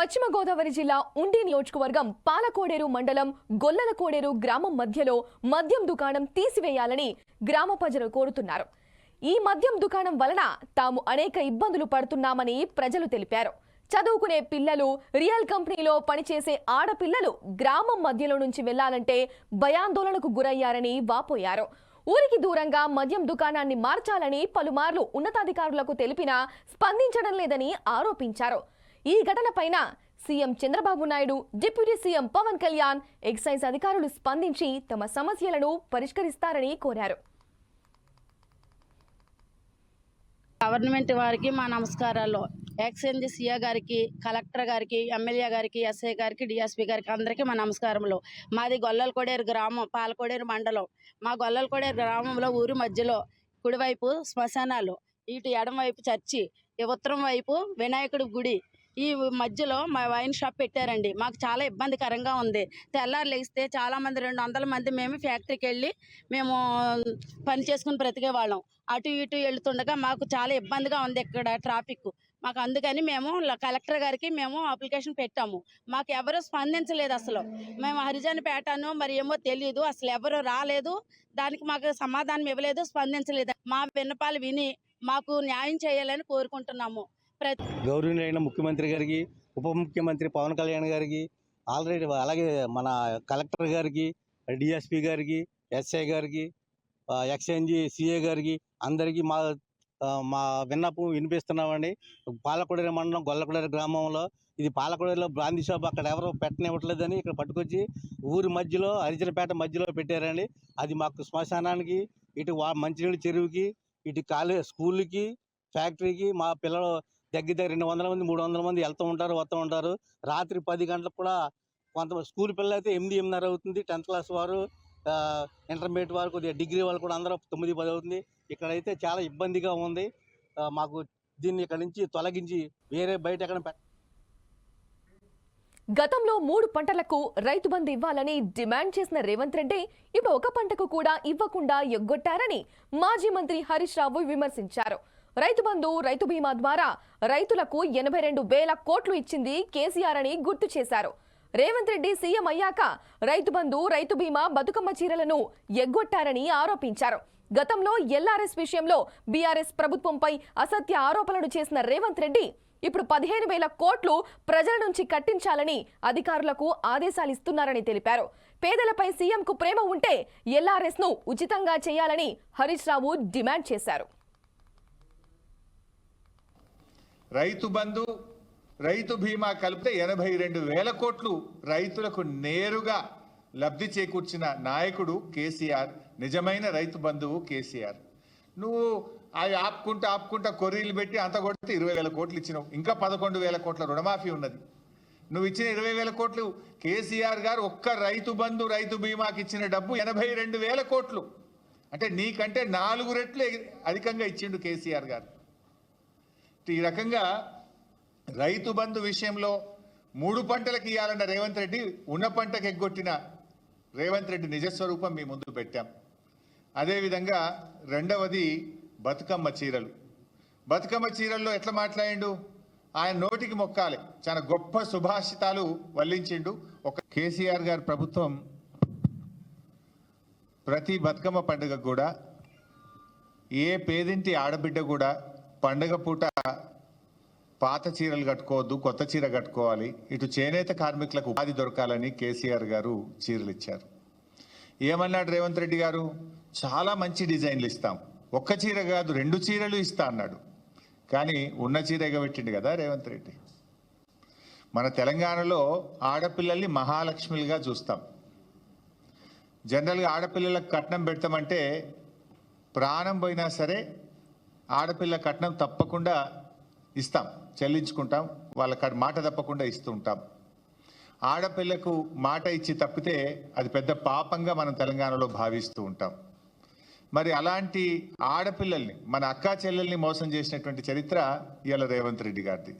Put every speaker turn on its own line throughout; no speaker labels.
పశ్చిమ గోదావరి జిల్లా ఉండి నియోజకవర్గం పాలకోడేరు మండలం గొల్లలకోడేరు గ్రామం మధ్యలో మద్యం దుకాణం తీసివేయాలని గ్రామ ప్రజలు కోరుతున్నారు. ఈ మద్యం దుకాణం వలన తాము అనేక ఇబ్బందులు పడుతున్నామని ప్రజలు తెలిపారు. చదువుకునే పిల్లలు, రియల్ కంపెనీలో పనిచేసే ఆడపిల్లలు గ్రామం మధ్యలో నుంచి వెళ్లాలంటే భయాందోళనకు గురయ్యారని వాపోయారు. ఊరికి దూరంగా మద్యం దుకాణాన్ని మార్చాలని పలుమార్లు ఉన్నతాధికారులకు తెలిపినా స్పందించడం లేదని ఆరోపించారు. ఈ ఘటనపైన CM Chandrababu Naidu, deputy CM Pawan Kalyan, excise అధికారులు స్పందించి తమ సమస్యలను పరిష్కరిస్తారని కోరారు.
గవర్నమెంట్ వారికి మా నమస్కారాలు. ఎక్సైజ్ సీఏ గారికి, కలెక్టర్ గారికి, ఎమ్మెల్యే గారికి, ఎస్ఐ గారికి, డిఎస్పీ గారికి అందరికీ మా నమస్కారములు. మాది గొల్లలకోడేరు గ్రామం, పాలకోడేరు మండలం. మా గొల్లలకోడేరు గ్రామంలో ఊరి మధ్యలో కుడివైపు శ్మశానాలు, ఇటు ఎడమవైపు చర్చి, ఉత్తరం వైపు వినాయకుడి గుడి, ఈ మధ్యలో మా వైన్ షాప్ పెట్టారండి. మాకు చాలా ఇబ్బందికరంగా ఉంది. తెల్లారు లేస్తే చాలామంది 200 మంది మేము ఫ్యాక్టరీకి వెళ్ళి మేము పని చేసుకుని బ్రతికే వాళ్ళం. అటు ఇటు వెళ్తుండగా మాకు చాలా ఇబ్బందిగా ఉంది ఇక్కడ ట్రాఫిక్. మాకు అందుకని మేము కలెక్టర్ గారికి మేము అప్లికేషన్ పెట్టాము. మాకు ఎవరు స్పందించలేదు. అసలు మేము హరిజనపేటను మరి ఏమో తెలియదు, అసలు ఎవరు రాలేదు. దానికి మాకు సమాధానం ఇవ్వలేదు, స్పందించలేదు. మా విన్నపాలు విని మాకు న్యాయం చేయాలని కోరుకుంటున్నాము.
గౌరవనీయులైన ముఖ్యమంత్రి గారికి, ఉప ముఖ్యమంత్రి పవన్ కళ్యాణ్ గారికి, ఆల్రెడీ అలాగే మన కలెక్టర్ గారికి, డిఎస్పీ గారికి, ఎస్ఐ గారికి, ఎక్సైజ్ సిఏ గారికి అందరికీ మా విన్నపం వినిపిస్తున్నామండి. పాలకోడేరు మండలం గొల్లకోడేరు గ్రామంలో ఇది పాలకోడేరులో బ్రాందీ షాప్ అక్కడ ఎవరు పెట్టనివ్వట్లేదని ఇక్కడ పట్టుకొచ్చి ఊరి మధ్యలో హరిజనపేట మధ్యలో పెట్టారండి. అది మాకు శ్మశానానికి, ఇటు మంచినీళ్ళ చెరువుకి, ఇటు స్కూల్కి, ఫ్యాక్టరీకి మా పిల్లలు దగ్గర 200 మంది 300 మంది వెళ్తూ ఉంటారు, వస్తూ ఉంటారు. రాత్రి 10 గంటలకు కూడా కొంత స్కూల్ పిల్లలు అయితే 8-8:30 అవుతుంది. 10th క్లాస్ వారు, ఇంటర్మీడియట్ వారు, కొద్దిగా డిగ్రీ వాళ్ళు కూడా అందరూ 9-10 అవుతుంది. ఇక్కడైతే చాలా ఇబ్బందిగా ఉంది. మాకు దీన్ని ఇక్కడ నుంచి తొలగించి వేరే బయట ఎక్కడ
గతంలో 3 పంటలకు రైతు బంధు ఇవ్వాలని డిమాండ్ చేసిన రేవంత్ రెడ్డి ఇప్పుడు ఒక పంటకు కూడా ఇవ్వకుండా ఎగ్గొట్టారని మాజీ మంత్రి హరీష్ రావు విమర్శించారు. రైతు బంధు, రైతు బీమా ద్వారా రైతులకు 82,000 కోట్లు ఇచ్చింది కేసీఆర్ అని గుర్తు చేశారు. రేవంత్ రెడ్డి సీఎం అయ్యాక రైతు బంధు, రైతు బీమా, బతుకమ్మ చీరలను ఎగ్గొట్టారని ఆరోపించారు. గతంలో ఎల్ఆర్ఎస్ విషయంలో బీఆర్ఎస్ ప్రభుత్వంపై అసత్య ఆరోపణలు చేసిన రేవంత్ రెడ్డి ఇప్పుడు 15,000 కోట్లు ప్రజల నుంచి కట్టించాలని అధికారులకు ఆదేశాలు ఇస్తున్నారని తెలిపారు. పేదలపై సీఎంకు ప్రేమ ఉంటే ఎల్ఆర్ఎస్ ను ఉచితంగా చేయాలని హరీష్ రావు డిమాండ్ చేశారు.
రైతు బంధు, రైతు బీమా కలిపితే 82,000 కోట్లు రైతులకు నేరుగా లబ్ధి చేకూర్చిన నాయకుడు కేసీఆర్. నిజమైన రైతు బంధువు కేసీఆర్. నువ్వు అవి ఆపుకుంటా కొర్రీలు పెట్టి అంత కొడితే 20,000 కోట్లు ఇచ్చినావు. ఇంకా 11,000 కోట్ల రుణమాఫీ ఉన్నది. నువ్వు ఇచ్చిన 20,000 కోట్లు కేసీఆర్ గారు ఒక్క రైతు బంధు, రైతు బీమాకి ఇచ్చిన డబ్బు 82,000 కోట్లు. అంటే నీకంటే 4 రెట్లు అధికంగా ఇచ్చిండు కేసీఆర్ గారు. ఈ రకంగా రైతు బంధు విషయంలో 3 పంటలకు ఇవ్వాలన్న రేవంత్ రెడ్డి ఉన్న పంటకు ఎగ్గొట్టిన రేవంత్ రెడ్డి నిజస్వరూపం మీ ముందు పెట్టాం. అదేవిధంగా రెండవది బతుకమ్మ చీరలు. బతుకమ్మ చీరల్లో ఎట్లా మాట్లాడిండు? ఆయన నోటికి మొక్కాలి, చాలా గొప్ప సుభాషితాలు వల్లించిండు. ఒక కేసీఆర్ గారి ప్రభుత్వం ప్రతి బతుకమ్మ పండుగ కూడా ఏ పేదింటి ఆడబిడ్డ కూడా పండుగ పూట పాత చీరలు కట్టుకోవద్దు, కొత్త చీర కట్టుకోవాలి. ఇటు చేనేత కార్మికులకు ఉపాధి దొరకాలని కేసీఆర్ గారు చీరలు ఇచ్చారు. ఏమన్నాడు రేవంత్ రెడ్డి గారు? చాలా మంచి డిజైన్లు ఇస్తాం, ఒక్క చీర కాదు 2 చీరలు ఇస్తా అన్నాడు. కానీ ఉన్న చీర ఎగబెట్టిండు కదా రేవంత్ రెడ్డి. మన తెలంగాణలో ఆడపిల్లల్ని మహాలక్ష్మిలుగా చూస్తాం. జనరల్గా ఆడపిల్లలకు కట్నం పెడతామంటే ప్రాణం పోయినా సరే ఆడపిల్ల కట్నం తప్పకుండా ఇస్తాం, చెల్లించుకుంటాం, వాళ్ళ మాట తప్పకుండా ఇస్తుంటాం. ఆడపిల్లకు మాట ఇచ్చి తప్పితే అది పెద్ద పాపంగా మనం తెలంగాణలో భావిస్తూ ఉంటాం. మరి అలాంటి ఆడపిల్లల్ని, మన అక్కా చెల్లెల్ని మోసం చేసినటువంటి చరిత్ర ఇవాళ రేవంత్ రెడ్డి గారిది.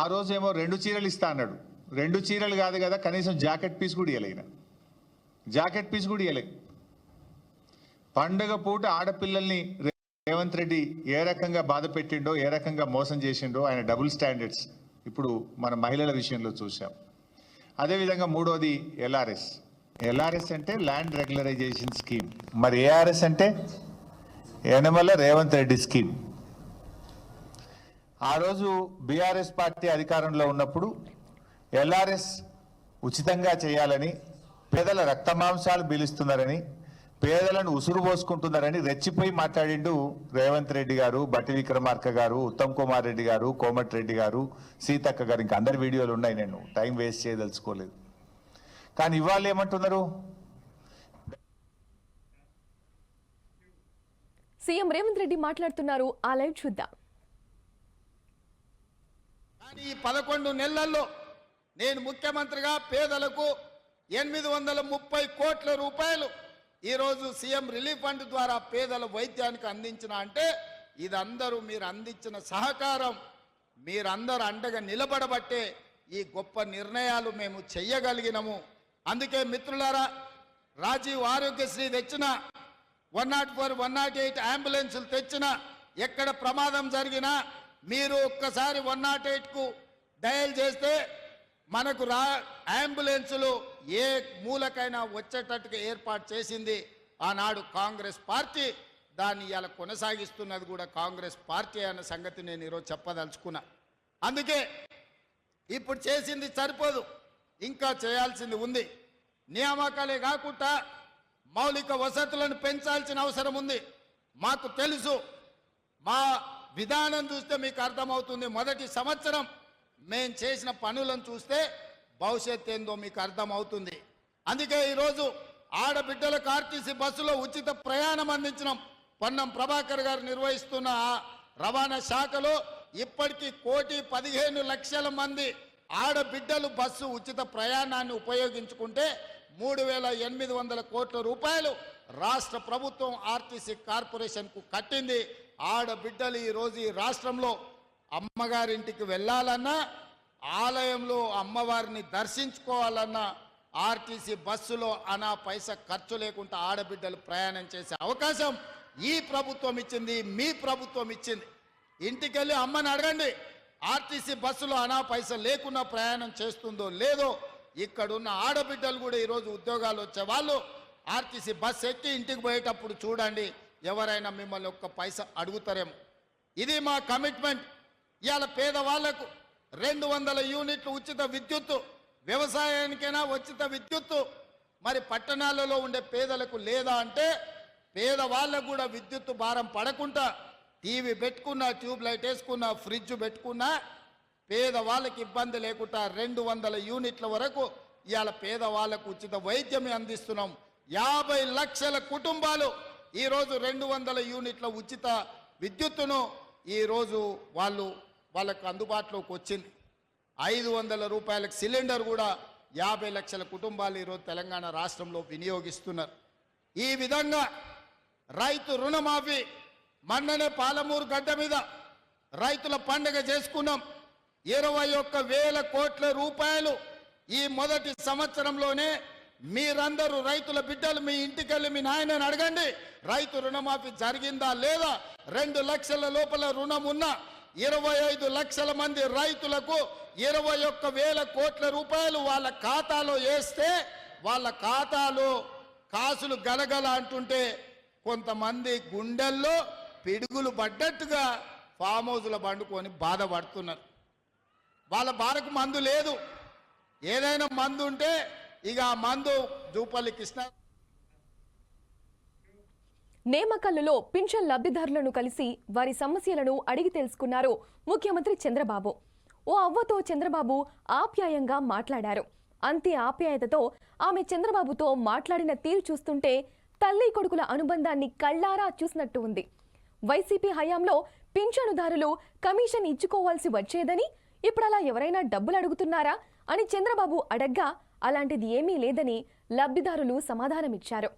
ఆ రోజేమో 2 చీరలు ఇస్తా అన్నాడు. 2 చీరలు కాదు కదా, కనీసం జాకెట్ పీస్ కూడా ఇవ్వలేన. జాకెట్ పీస్ కూడా ఇవ్వలే. పండుగ పూట ఆడపిల్లల్ని రేవంత్ రెడ్డి ఏ రకంగా బాధ పెట్టిండో, ఏ రకంగా మోసం చేసిండో, ఆయన డబుల్ స్టాండర్డ్స్ ఇప్పుడు మన మహిళల విషయంలో చూసాం. అదేవిధంగా మూడోది ఎల్ఆర్ఎస్. ఎల్ఆర్ఎస్ అంటే ల్యాండ్ రెగ్యులరైజేషన్ స్కీమ్. మరి ఏఆర్ఎస్ అంటే యనమల రేవంత్ రెడ్డి స్కీమ్. ఆ రోజు బీఆర్ఎస్ పార్టీ అధికారంలో ఉన్నప్పుడు ఎల్ఆర్ఎస్ ఉచితంగా చేయాలని, పేదల రక్తమాంసాలు పీలుస్తున్నారని, పేదలను ఉసురు పోసుకుంటున్నారని రెచ్చిపోయి మాట్లాడిండు రేవంత్ రెడ్డి గారు, బట్టి విక్రమార్క గారు, ఉత్తమ్ కుమార్ రెడ్డి గారు, కోమటిరెడ్డి గారు, సీతక్క గారు, ఇంకా అందరి వీడియోలు ఉన్నాయి. నేను టైం వేస్ట్ చేయదలుచుకోలేదు. కానీ ఇవాళ ఏమంటున్నారు?
సీఎం రేవంత్ రెడ్డి మాట్లాడుతున్నారు. ఆ లైవ్ చూద్దాం.
కానీ ఈ 11 నెలల్లో నేను ముఖ్యమంత్రిగా పేదలకు 830 కోట్ల రూపాయలు ఈరోజు సీఎం రిలీఫ్ ఫండ్ ద్వారా పేదల వైద్యానికి అందించిన అంటే ఇదందరూ మీరు అందించిన సహకారం, మీరందరూ అండగా నిలబడబట్టే ఈ గొప్ప నిర్ణయాలు మేము చెయ్యగలిగినము. అందుకే మిత్రులారా, రాజీవ్ ఆరోగ్యశ్రీ తెచ్చిన, 104, 108 అంబులెన్సులు తెచ్చిన, ఎక్కడ ప్రమాదం జరిగినా మీరు ఒక్కసారి 108కు డయల్ చేస్తే మనకు అంబులెన్సులు ఏ మూలకైనా వచ్చేటట్టుగా ఏర్పాటు చేసింది ఆనాడు కాంగ్రెస్ పార్టీ. దాన్ని ఇలా కొనసాగిస్తున్నది కూడా కాంగ్రెస్ పార్టీ అన్న సంగతి నేను ఈరోజు చెప్పదలుచుకున్నా. అందుకే ఇప్పుడు చేసింది సరిపోదు, ఇంకా చేయాల్సింది ఉంది. నియామకాలే కాకుండా మౌలిక వసతులను పెంచాల్సిన అవసరం ఉంది. మాకు తెలుసు, మా విధానం చూస్తే మీకు అర్థమవుతుంది. మొదటి సంవత్సరం మేము చేసిన పనులను చూస్తే భవిష్యత్ ఏందో మీకు అర్థమవుతుంది. అందుకే ఈరోజు ఆడబిడ్డలకు ఆర్టీసీ బస్సులో ఉచిత ప్రయాణం అందించినాం. పొన్నం ప్రభాకర్ గారు నిర్వహిస్తున్న రవాణా శాఖలో ఇప్పటికీ 1,15,00,000 మంది ఆడబిడ్డలు బస్సు ఉచిత ప్రయాణాన్ని ఉపయోగించుకుంటే 3,800 కోట్ల రూపాయలు రాష్ట్ర ప్రభుత్వం ఆర్టీసీ కార్పొరేషన్కు కట్టింది. ఆడబిడ్డలు ఈరోజు ఈ రాష్ట్రంలో అమ్మగారింటికి వెళ్ళాలన్నా, ఆలయంలో అమ్మవారిని దర్శించుకోవాలన్నా ఆర్టీసీ బస్సులో అనా పైసా ఖర్చు లేకుండా ఆడబిడ్డలు ప్రయాణం చేసే అవకాశం ఈ ప్రభుత్వం ఇచ్చింది, మీ ప్రభుత్వం ఇచ్చింది. ఇంటికెళ్ళి అమ్మని అడగండి, ఆర్టీసీ బస్సులో అనా పైసా లేకుండా ప్రయాణం చేస్తుందో లేదో. ఇక్కడున్న ఆడబిడ్డలు కూడా ఈరోజు ఉద్యోగాలు వచ్చే వాళ్ళు ఆర్టీసీ బస్సు ఎక్కి ఇంటికి పోయేటప్పుడు చూడండి, ఎవరైనా మిమ్మల్ని ఒక్క పైసా అడుగుతారేమో. ఇది మా కమిట్మెంట్. ఇవాళ పేదవాళ్లకు 200 యూనిట్లు ఉచిత విద్యుత్తు, వ్యవసాయానికైనా ఉచిత విద్యుత్తు. మరి పట్టణాలలో ఉండే పేదలకు లేదా అంటే పేదవాళ్ళకు కూడా విద్యుత్తు భారం పడకుండా టీవీ పెట్టుకున్నా, ట్యూబ్ లైట్ వేసుకున్నా, ఫ్రిడ్జ్ పెట్టుకున్నా పేదవాళ్ళకి ఇబ్బంది లేకుండా 200 యూనిట్ల వరకు ఇవాళ పేదవాళ్ళకు ఉచిత వైద్యం అందిస్తున్నాం. 50 లక్షల కుటుంబాలు ఈరోజు 200 యూనిట్ల ఉచిత విద్యుత్తును ఈరోజు వాళ్ళకు అందుబాటులోకి వచ్చింది. 500 రూపాయలకు సిలిండర్ కూడా 50 లక్షల కుటుంబాలు ఈరోజు తెలంగాణ రాష్ట్రంలో వినియోగిస్తున్నారు. ఈ విధంగా రైతు రుణమాఫీ, మొన్ననే పాలమూరు గడ్డ మీద రైతుల పండుగ చేసుకున్నాం. 21,000 కోట్ల రూపాయలు ఈ మొదటి సంవత్సరంలోనే. మీరందరూ రైతుల బిడ్డలు మీ ఇంటికెళ్ళి మీ నాయనని అడగండి, రైతు రుణమాఫీ జరిగిందా లేదా. 2 లక్షల లోపల రుణం ఉన్న 25 లక్షల మంది రైతులకు 21,000 కోట్ల రూపాయలు వాళ్ళ ఖాతాలో వేస్తే వాళ్ళ ఖాతాలో కాసులు గలగల అంటుంటే కొంతమంది గుండెల్లో పిడుగులు పడ్డట్టుగా ఫామ్ హౌస్లో పండుకొని బాధపడుతున్నారు. వాళ్ళ బాధకు మందు లేదు. ఏదైనా మందు ఉంటే ఇక ఆ మందు జూపల్లి కృష్ణ.
నేమకల్లులో పింఛన్ లబ్ధిదారులను కలిసి వారి సమస్యలను అడిగి తెలుసుకున్నారు ముఖ్యమంత్రి చంద్రబాబు. ఓ అవ్వతో చంద్రబాబు ఆప్యాయంగా మాట్లాడారు. అంతే ఆప్యాయతతో ఆమె చంద్రబాబుతో మాట్లాడిన తీరు చూస్తుంటే తల్లి కొడుకుల అనుబంధాన్ని కళ్ళారా చూసినట్టు ఉంది. వైసీపీ హయాంలో పింఛనుదారులు కమిషన్ ఇచ్చుకోవాల్సి వచ్చేదని, ఇప్పుడు అలా ఎవరైనా డబ్బులు అడుగుతున్నారా అని చంద్రబాబు అడగ్గా అలాంటిది ఏమీ లేదని లబ్ధిదారులు సమాధానమిచ్చారు.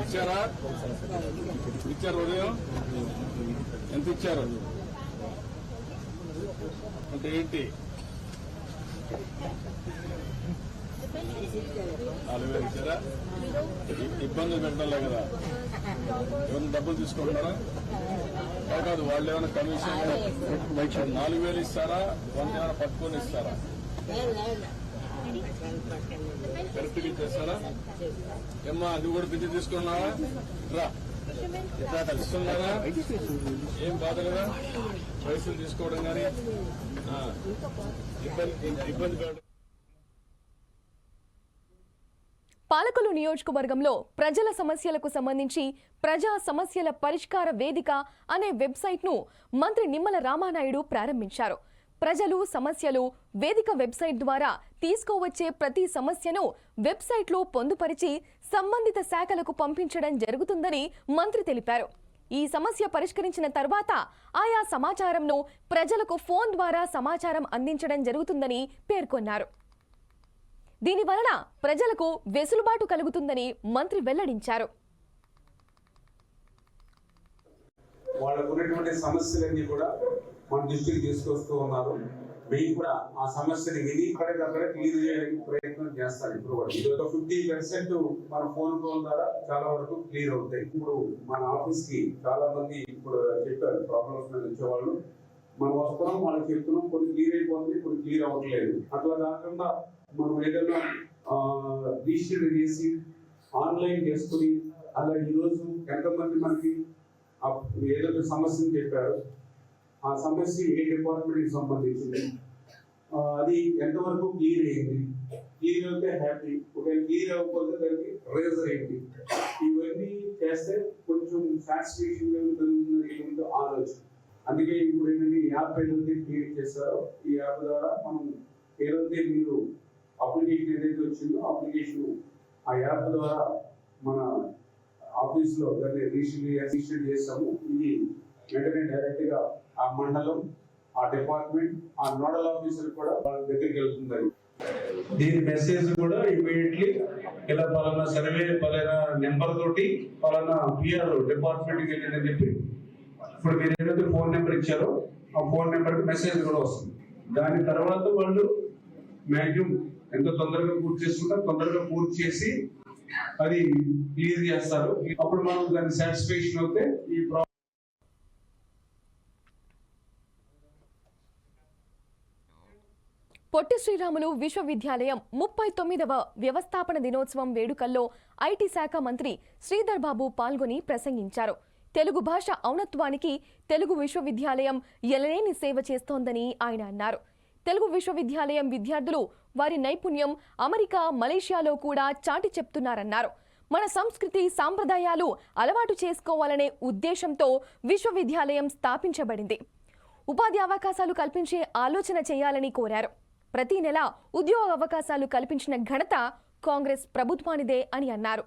ఇచ్చారా? ఇచ్చారు. ఉదయం ఎంత ఇచ్చారు అంటే ఏంటి? 4,000 ఇచ్చారా? ఇబ్బందులు పెట్టడంలే కదా. ఏమైనా డబ్బులు తీసుకుంటారా? కాదు, వాళ్ళు ఏమైనా కమిషన్ 4,000 ఇస్తారా? 100 ఏమైనా పట్టుకొని ఇస్తారా? కరెక్ట్గా ఇచ్చేస్తారా? ఏమ్మా, అది కూడా బిజీ తీసుకున్నావా? రా, ఇస్తున్నారా? ఏం బాధ కదా పైసలు తీసుకోవడం కానీ ఇబ్బంది పెట్టడం.
పాలకొల్లు నియోజకవర్గంలో ప్రజల సమస్యలకు సంబంధించి ప్రజా సమస్యల పరిష్కార వేదిక అనే వెబ్సైట్ను మంత్రి నిమ్మల రామానాయుడు ప్రారంభించారు. ప్రజలు సమస్యలు వేదిక వెబ్సైట్ ద్వారా తీసుకోవచ్చే ప్రతి సమస్యను వెబ్సైట్లో పొందుపరిచి సంబంధిత శాఖలకు పంపించడం జరుగుతుందని మంత్రి తెలిపారు. ఈ సమస్య పరిష్కరించిన తర్వాత ఆయా సమాచారంను ప్రజలకు ఫోన్ ద్వారా సమాచారం అందించడం జరుగుతుందని పేర్కొన్నారు. దీనివలన ప్రజలకు వెసులుబాటు కలుగుతుందని మంత్రి వెల్లడించారు.
వాళ్ళకు ఉన్నటువంటి సమస్యలన్నీ కూడా మన దృష్టికి తీసుకొస్తూ ఉన్నారు. మేము కూడా ఆ సమస్యని విని అక్కడికక్కడ క్లియర్ చేయడానికి ప్రయత్నం చేస్తాం. ఇప్పుడు కూడా ఇది ఒక 50% మన ఫోన్ కాల్ ద్వారా చాలా వరకు క్లియర్ అవుతాయి. ఇప్పుడు మన ఆఫీస్ కి చాలా మంది ఇప్పుడు చెప్పారు ప్రాబ్లమ్స్ మీద వచ్చేవాళ్ళు. మనం వస్తున్నాం, వాళ్ళకి చెప్తున్నాం, కొన్ని క్లియర్ అయిపోతుంది, కొన్ని క్లియర్ అవ్వట్లేదు. అట్లా కాకుండా మనం ఏదైనా రిజిస్టర్ చేసి ఆన్లైన్ చేసుకుని అలా ఈరోజు ఎంతమంది మనకి ఏదైనా సమస్యను చెప్పారు, ఆ సమస్య ఏ డిపార్ట్మెంట్కి సంబంధించింది, అది ఎంతవరకు క్లియర్ అయింది, క్లియర్ అయితే హ్యాపీ, ఒకవేళ క్లియర్ అవ్వకపోతే దానికి రీజన్ ఏంటి, ఇవన్నీ చేస్తే కొంచెం సాటిస్ఫాక్షన్ లెవెల్ పెరుగుతుందని ఆలోచన. అందుకే ఇప్పుడు ఏంటంటే ఈ యాప్ ఏదైతే క్రియేట్ చేస్తారో ఈ యాప్ ద్వారా మనం ఏదైతే మీరు అప్లికేషన్ ఏదైతే వచ్చిందో అప్లికేషన్ ఆ యాప్ ద్వారా మన ఆఫీస్లో దాన్ని రిజిస్టర్ చేస్తాము. ఇది వెంటనే డైరెక్ట్గా ఆ మండలం, ఆ డిపార్ట్మెంట్, ఆ నోడల్ ఆఫీసర్ కూడా వాళ్ళ దగ్గరికి వెళ్తుంది. దీని మెసేజ్ కూడా ఇమీడియట్లీ ఇలా పలానా సర్వే పలానా నెంబర్ తోటి పలానా పిఆర్ డిపార్ట్మెంట్కి వెళ్ళిందని చెప్పి ఇప్పుడు మీరు ఏదైతే ఫోన్ నెంబర్ ఇచ్చారో ఆ ఫోన్ నెంబర్కి మెసేజ్ కూడా వస్తుంది. దాని తర్వాత వాళ్ళు మ్యాక్సిమం ఎంత తొందరగా పూర్తి చేసుకుంటారు, తొందరగా పూర్తి చేసి అది క్లియర్ చేస్తారు. అప్పుడు మనం దాన్ని సాటిస్ఫాక్షన్ అవుతే ఈ
పొట్టి శ్రీరాములు విశ్వవిద్యాలయం 39వ వ్యవస్థాపన దినోత్సవం వేడుకల్లో ఐటీ శాఖ మంత్రి శ్రీధర్ బాబు పాల్గొని ప్రసంగించారు. తెలుగు భాష ఔన్నత్వానికి తెలుగు విశ్వవిద్యాలయం ఎనలేని సేవ చేస్తోందని ఆయన అన్నారు. తెలుగు విశ్వవిద్యాలయం విద్యార్థులు వారి నైపుణ్యం అమెరికా, మలేషియాలో కూడా చాటి చెప్తున్నారన్నారు. మన సంస్కృతి సాంప్రదాయాలు అలవాటు చేసుకోవాలనే ఉద్దేశంతో విశ్వవిద్యాలయం స్థాపించబడింది. ఉపాధి అవకాశాలు కల్పించే ఆలోచన చేయాలని కోరారు. ప్రతి నెల ఉద్యోగ అవకాశాలు కల్పించిన ఘనత కాంగ్రెస్ ప్రభుత్వానిదే అని అన్నారు.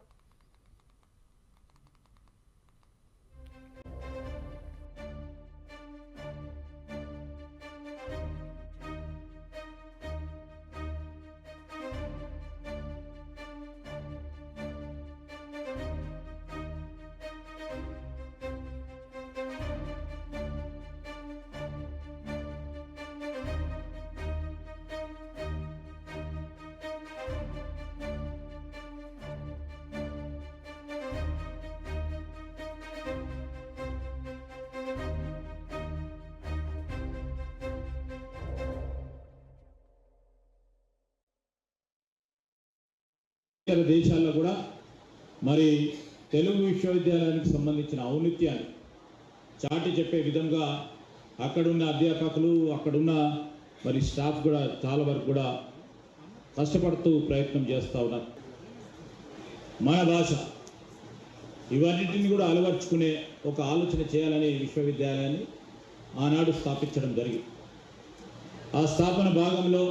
ఇతర దేశాల్లో కూడా మరి తెలుగు విశ్వవిద్యాలయానికి సంబంధించిన ఔన్నత్యాన్ని చాటి చెప్పే విధంగా అక్కడున్న అధ్యాపకులు, అక్కడున్న మరి స్టాఫ్ కూడా చాలా వరకు కూడా కష్టపడుతూ ప్రయత్నం చేస్తూ ఉన్నారు. మన భాష ఇవన్నింటిని కూడా అలవర్చుకునే ఒక ఆలోచన చేయాలని విశ్వవిద్యాలయాన్ని ఆనాడు స్థాపించడం జరిగింది. ఆ స్థాపన భాగంలో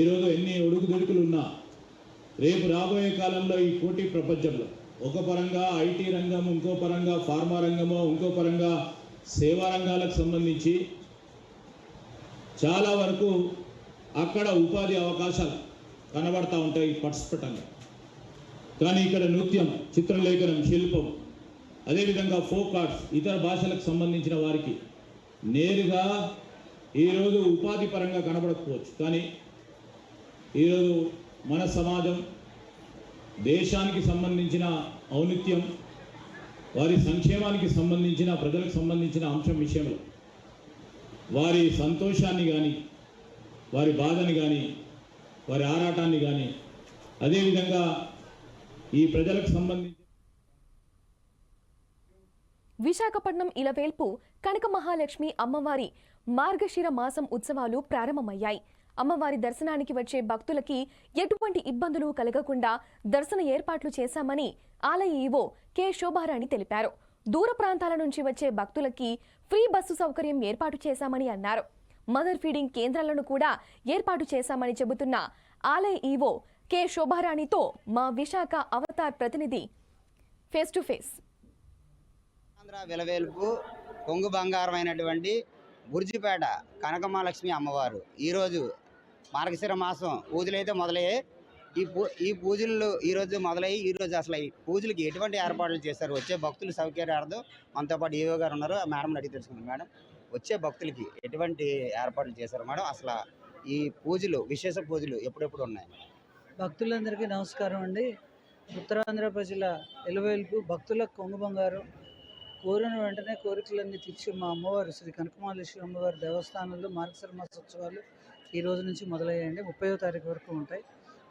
ఈరోజు ఎన్ని ఒడుకుదొడుకులు ఉన్నా రేపు రాబోయే కాలంలో ఈ పోటీ ప్రపంచంలో ఒక పరంగా ఐటీ రంగం, ఇంకో పరంగా ఫార్మా రంగము, ఇంకో పరంగా సేవా రంగాలకు సంబంధించి చాలా వరకు అక్కడ ఉపాధి అవకాశాలు కనబడతా ఉంటాయి పటిష్టంగా. కానీ ఇక్కడ నృత్యం, చిత్రలేఖనం, శిల్పం, అదేవిధంగా ఫోక్ ఆర్ట్స్, ఇతర భాషలకు సంబంధించిన వారికి నేరుగా ఈరోజు ఉపాధి పరంగా కనబడకపోవచ్చు, కానీ ఈరోజు మన సమాజం దేశానికి సంబంధించిన ఔన్నత్యం, వారి సంక్షేమానికి సంబంధించిన, ప్రజలకు సంబంధించిన అంశం విషయంలో వారి సంతోషాన్ని కానీ, వారి బాధని కానీ, వారి ఆరాటాన్ని కానీ, అదేవిధంగా ఈ ప్రజలకు సంబంధించి
విశాఖపట్నం ఇలవేల్పు కనక మహాలక్ష్మి అమ్మవారి మార్గశిర మాసం ఉత్సవాలు ప్రారంభమయ్యాయి. అమ్మవారి దర్శనానికి వచ్చే భక్తులకి ఎటువంటి ఇబ్బందులు కలగకుండా దర్శన ఏర్పాట్లు చేశామని ఆలయ ఈవో కె శోభారాణి తెలిపారు. దూర ప్రాంతాల నుంచి వచ్చే భక్తులకి ఫ్రీ బస్సు సౌకర్యం ఏర్పాటు చేశామని అన్నారు. మదర్ ఫీడింగ్ కేంద్రాలను కూడా ఏర్పాటు చేశామని చెబుతున్న ఆలయ ఈవో కె శోభారాణితో మా విశాఖ అవతార్ ప్రతినిధి ఫేస్ టు ఫేస్.
ఆంధ్ర వెలవేల్పు కొంగు బంగారమైనటువంటి బుర్జిపేట కనకమహాలక్ష్మి అమ్మవారు ఈరోజు మార్గశిర మాసం పూజలు అయితే మొదలయ్యాయి. ఈ పూజలు ఈరోజు మొదలయ్యి ఈరోజు అసలు ఈ పూజలకి ఎటువంటి ఏర్పాట్లు చేశారు? వచ్చే భక్తుల సౌకర్యార్థం మనతో పాటు ఈవో గారు ఉన్నారు. మేడం అడిగి తెలుసుకున్నాం. మేడం, వచ్చే భక్తులకి ఎటువంటి ఏర్పాట్లు చేశారు మేడం? అసలు ఈ పూజలు, విశేష పూజలు ఎప్పుడెప్పుడు ఉన్నాయి?
భక్తులందరికీ నమస్కారం అండి. ఉత్తరాంధ్ర ప్రజల ఎలువేల్పు భక్తులకు కొంగు బంగారం, కోరిన వెంటనే కోరికలన్నీ తీర్చి మా అమ్మవారు శ్రీ కనకమహాలక్ష్మి అమ్మవారి దేవస్థానంలో మార్గశిర మాసోత్సవాలు ఈ రోజు నుంచి మొదలయ్యాయండి. 30వ తారీఖు వరకు ఉంటాయి.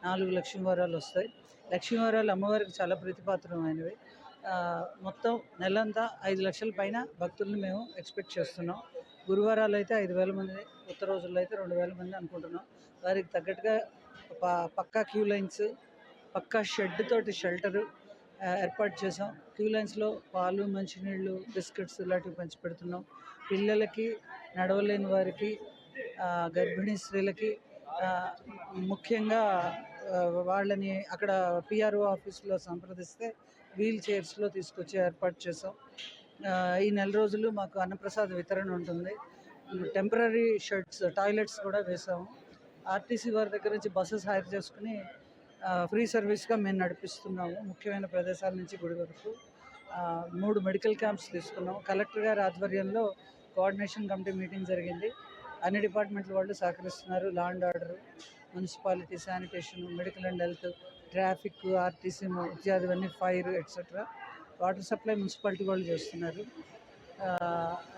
4 లక్ష్మీవారాలు వస్తాయి. లక్ష్మీవారాలు అమ్మవారికి చాలా ప్రీతిపాత్రమైనవి. మొత్తం నెలంతా 5 లక్షల పైన భక్తుల్ని మేము ఎక్స్పెక్ట్ చేస్తున్నాం. గురువారాలు అయితే 5,000 మంది, కొత్త రోజుల్లో అయితే 2,000 మంది అనుకుంటున్నాం. వారికి తగ్గట్టుగా పక్కా క్యూ లైన్స్, పక్కా షెడ్ తోటి షెల్టరు ఏర్పాటు చేసాం. క్యూ లైన్స్లో పాలు, మంచినీళ్ళు, బిస్కెట్స్ ఇలాంటివి పంచి పెడుతున్నాం. పిల్లలకి, నడవలేని వారికి, గర్భిణీ స్త్రీలకి, ముఖ్యంగా వాళ్ళని అక్కడ పిఆర్ఓ ఆఫీస్లో సంప్రదిస్తే వీల్ చైర్స్లో తీసుకొచ్చి ఏర్పాటు చేసాం. ఈ నెల రోజులు మాకు అన్నప్రసాద వితరణ ఉంటుంది. టెంపరీ షెడ్స్, టాయిలెట్స్ కూడా వేసాము. ఆర్టీసీ వారి దగ్గర నుంచి బస్సెస్ హైర్ చేసుకుని ఫ్రీ సర్వీస్గా మేము నడిపిస్తున్నాము. ముఖ్యమైన ప్రదేశాల నుంచి గుడి వరకు 3 మెడికల్ క్యాంప్స్ తీసుకున్నాం. కలెక్టర్ గారి ఆధ్వర్యంలో కోఆర్డినేషన్ కమిటీ మీటింగ్ జరిగింది. అన్ని డిపార్ట్మెంట్ల వాళ్ళు సహకరిస్తున్నారు. Law and order, municipality, sanitation, medical and health, traffic, RTC ఇత్యాదివన్నీ, fire etcetera. Water supply municipality వాళ్ళు చేస్తున్నారు.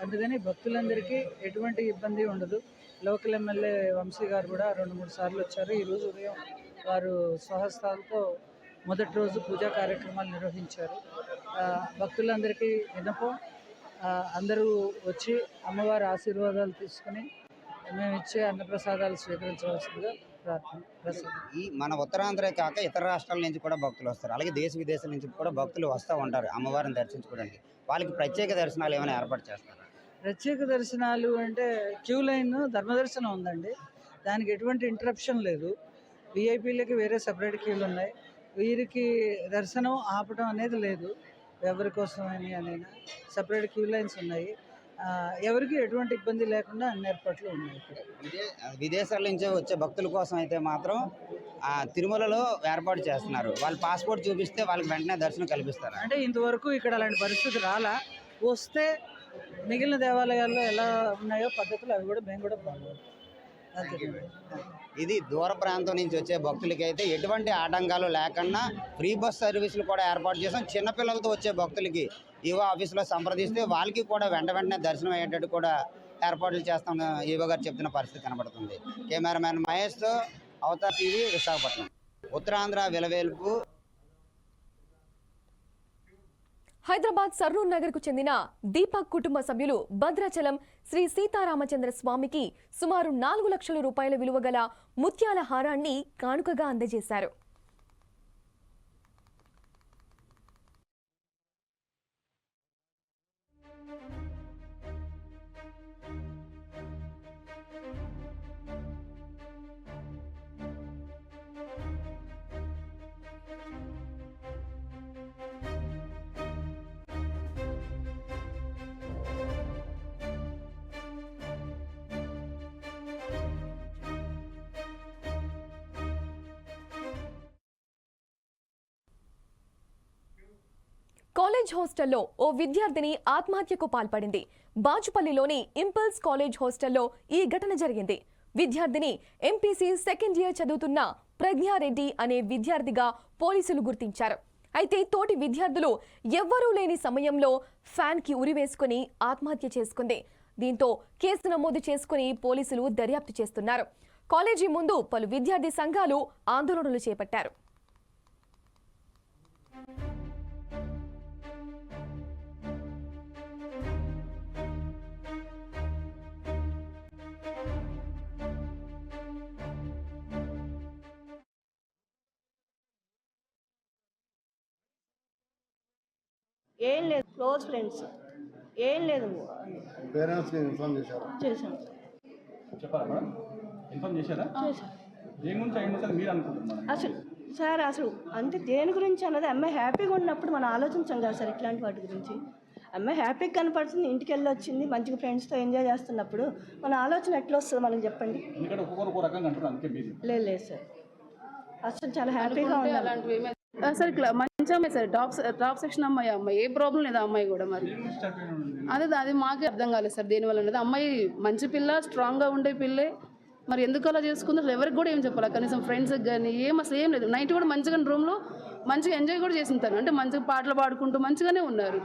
అందుకని భక్తులందరికీ ఎటువంటి ఇబ్బంది ఉండదు. లోకల్ ఎమ్మెల్యే వంశీ గారు కూడా 2-3 సార్లు వచ్చారు. ఈరోజు ఉదయం వారు స్వహస్తాలతో మొదటి రోజు పూజా కార్యక్రమాలు నిర్వహించారు. భక్తులందరికీ విన్నపం, అందరూ వచ్చి అమ్మవారి ఆశీర్వాదాలు తీసుకుని మేము ఇచ్చే అన్నప్రసాదాలు స్వీకరించవలసిందిగా ప్రార్థన.
ఈ మన ఉత్తరాంధ్ర కాక ఇతర రాష్ట్రాల నుంచి కూడా భక్తులు వస్తారు. అలాగే దేశ విదేశాల నుంచి కూడా భక్తులు వస్తూ ఉంటారు అమ్మవారిని దర్శించుకోవడానికి. వాళ్ళకి ప్రత్యేక దర్శనాలు ఏమైనా ఏర్పాటు చేస్తారు?
ప్రత్యేక దర్శనాలు అంటే క్యూ లైన్ ధర్మదర్శనం ఉందండి. దానికి ఎటువంటి ఇంటరప్షన్ లేదు. విఐపీలకి వేరే సపరేట్ క్యూలు ఉన్నాయి. వీరికి దర్శనం ఆపడం అనేది లేదు. ఎవరి కోసం అని సపరేట్ క్యూ లైన్స్ ఉన్నాయి. ఎవరికి ఎటువంటి ఇబ్బంది లేకుండా అన్ని ఏర్పాట్లు ఉన్నాయి.
విదేశాల నుంచి వచ్చే భక్తుల కోసం అయితే మాత్రం తిరుమలలో ఏర్పాటు చేస్తున్నారు. వాళ్ళు పాస్పోర్ట్ చూపిస్తే వాళ్ళకి వెంటనే దర్శనం కల్పిస్తారు.
అంటే ఇంతవరకు ఇక్కడ అలాంటి పరిస్థితి రాలా. వస్తే మిగిలిన దేవాలయాల్లో ఎలా ఉన్నాయో పద్ధతులు అవి కూడా మేము కూడా బాగుంటాం.
ఇది దూర ప్రాంతం నుంచి వచ్చే భక్తులకి అయితే ఎటువంటి ఆటంకాలు లేకుండా ఫ్రీ బస్ సర్వీసులు కూడా ఏర్పాటు చేసాం. చిన్నపిల్లలతో వచ్చే భక్తులకి ఈవో ఆఫీసులో సంప్రదిస్తే వాళ్ళకి కూడా వెంటనే దర్శనం అయ్యేటట్టు కూడా ఏర్పాట్లు చేస్తాం ఈవో గారు చెప్తున్న పరిస్థితి కనబడుతుంది. కెమెరామ్యాన్ మహేష్తో అవతార్ టీవీ, విశాఖపట్నం. ఉత్తరాంధ్ర వెలవేల్పు.
హైదరాబాద్ సర్రూర్ నగర్ కు చెందిన దీపక్ కుటుంబ సభ్యులు భద్రాచలం శ్రీ సీతారామచంద్ర స్వామికి సుమారు 4 లక్షల రూపాయల విలువ గల ముత్యాల హారాన్ని కానుకగా అందజేశారు. కాలేజ్ హాస్టల్లో ఓ విద్యార్థిని ఆత్మహత్యకు పాల్పడింది. బాచుపల్లిలోని ఇంపల్స్ కాలేజ్ హాస్టల్లో ఈ ఘటన జరిగింది. విద్యార్థిని ఎంపీసీ సెకండ్ ఇయర్ చదువుతున్న ప్రజ్ఞారెడ్డి అనే విద్యార్థిగా పోలీసులు గుర్తించారు. అయితే తోటి విద్యార్థులు ఎవ్వరూ లేని సమయంలో ఫ్యాన్కి ఉరివేసుకుని ఆత్మహత్య చేసుకుంది. దీంతో కేసు నమోదు చేసుకుని పోలీసులు దర్యాప్తు చేస్తున్నారు. కాలేజీ ముందు పలు విద్యార్థి సంఘాలు ఆందోళనలు చేపట్టారు.
ఏం లేదు, క్లోజ్ ఫ్రెండ్స్, ఏం లేదు.
పేరెంట్స్కి ఇన్ఫార్మ్ చేశారు.
చేశాను.
చెప్పారా మేడం? ఇన్ఫార్మ్ చేశారా? దేని గురించి అయ్యింది సార్ మీరు అనుకుంటున్నారు?
అసలు అంటే దేని గురించి అన్నది అమ్మాయి హ్యాపీగా ఉన్నప్పుడు మనం ఆలోచించాం కదా సార్. ఇట్లాంటి వాటి గురించి అమ్మాయి హ్యాపీగా కనపడుతుంది, ఇంటికి వెళ్ళి వచ్చింది, మంచిగా ఫ్రెండ్స్తో ఎంజాయ్ చేస్తున్నప్పుడు మన ఆలోచన ఎట్లా వస్తుంది మనకి చెప్పండి.
ఎందుకంటే ఒక్కొక్కరు రకంగా అంటున్నారు, అందుకే మీరు
లేదు సార్, అసలు చాలా హ్యాపీగా ఉంది.
అలాంటివి సార్ ఇట్లా మంచి అమ్మాయి సార్, టాప్ సెక్షన్ అమ్మాయి ఏ ప్రాబ్లం లేదు అమ్మాయి కూడా. మరి అది మాకే అర్థం కాలేదు సార్ దేనివల్ల అనేది. అమ్మాయి మంచి పిల్ల, స్ట్రాంగ్గా ఉండే పిల్లే, మరి ఎందుకు అలా చేసుకుందో అసలు ఎవరికి కూడా ఏం చెప్పాలి. కనీసం ఫ్రెండ్స్కి కానీ అసలు ఏం లేదు. నైట్ కూడా మంచిగా రూమ్లో మంచిగా ఎంజాయ్ కూడా చేసింటారు, అంటే మంచిగా పాటలు పాడుకుంటూ మంచిగానే ఉన్నారు,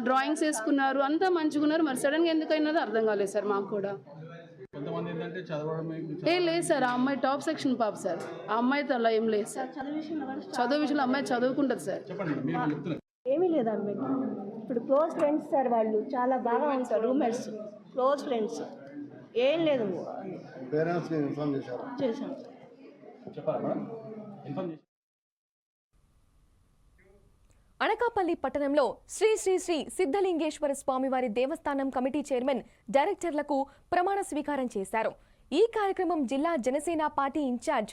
డ్రాయింగ్స్ వేసుకున్నారు, అంతా మంచిగా ఉన్నారు. మరి సడన్గా ఎందుకు అయినదో అర్థం కాలేదు సార్ మాకు కూడా. లేదు సార్, ఆ అమ్మాయి టాప్ సెక్షన్ పాప సార్, ఆ అమ్మాయితో అలా ఏం లేదు సార్. చదువు విషయంలో అమ్మాయి చదువుకుంటుంది సార్.
ఏమీ లేదు అమ్మాయికి. ఇప్పుడు క్లోజ్ ఫ్రెండ్స్ సార్, వాళ్ళు చాలా బాగా ఉంటారు, రూమ్మేట్స్, క్లోజ్ ఫ్రెండ్స్. ఏం లేదు.
పేరెంట్స్కి ఇన్ఫార్మ్ చేశారు.
చేశాను.
చెప్పారా మేడం? ఇన్ఫార్మ్ చేశారు.
అనకాపల్లి పట్టణంలో శ్రీ శ్రీ శ్రీ సిద్ధలింగేశ్వర స్వామివారి దేవస్థానం కమిటీ చైర్మన్, డైరెక్టర్లకు ప్రమాణ స్వీకారం చేశారు. ఈ కార్యక్రమం జిల్లా Janasena party incharge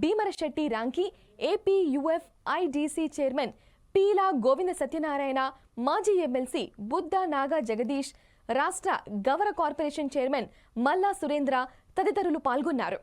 Bhimarasetti Ramki, AP UFIDC chairman Peela Govinda Satyanarayana, మాజీ ఎమ్మెల్సీ బుద్ధ నాగా జగదీష్, రాష్ట్ర గవర కార్పొరేషన్ చైర్మన్ మల్లా సురేంద్ర తదితరులు పాల్గొన్నారు.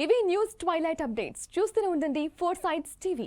ఇవి న్యూస్ ట్వైలైట్ అప్డేట్స్. చూస్తూనే ఉండండి 4 Sides TV.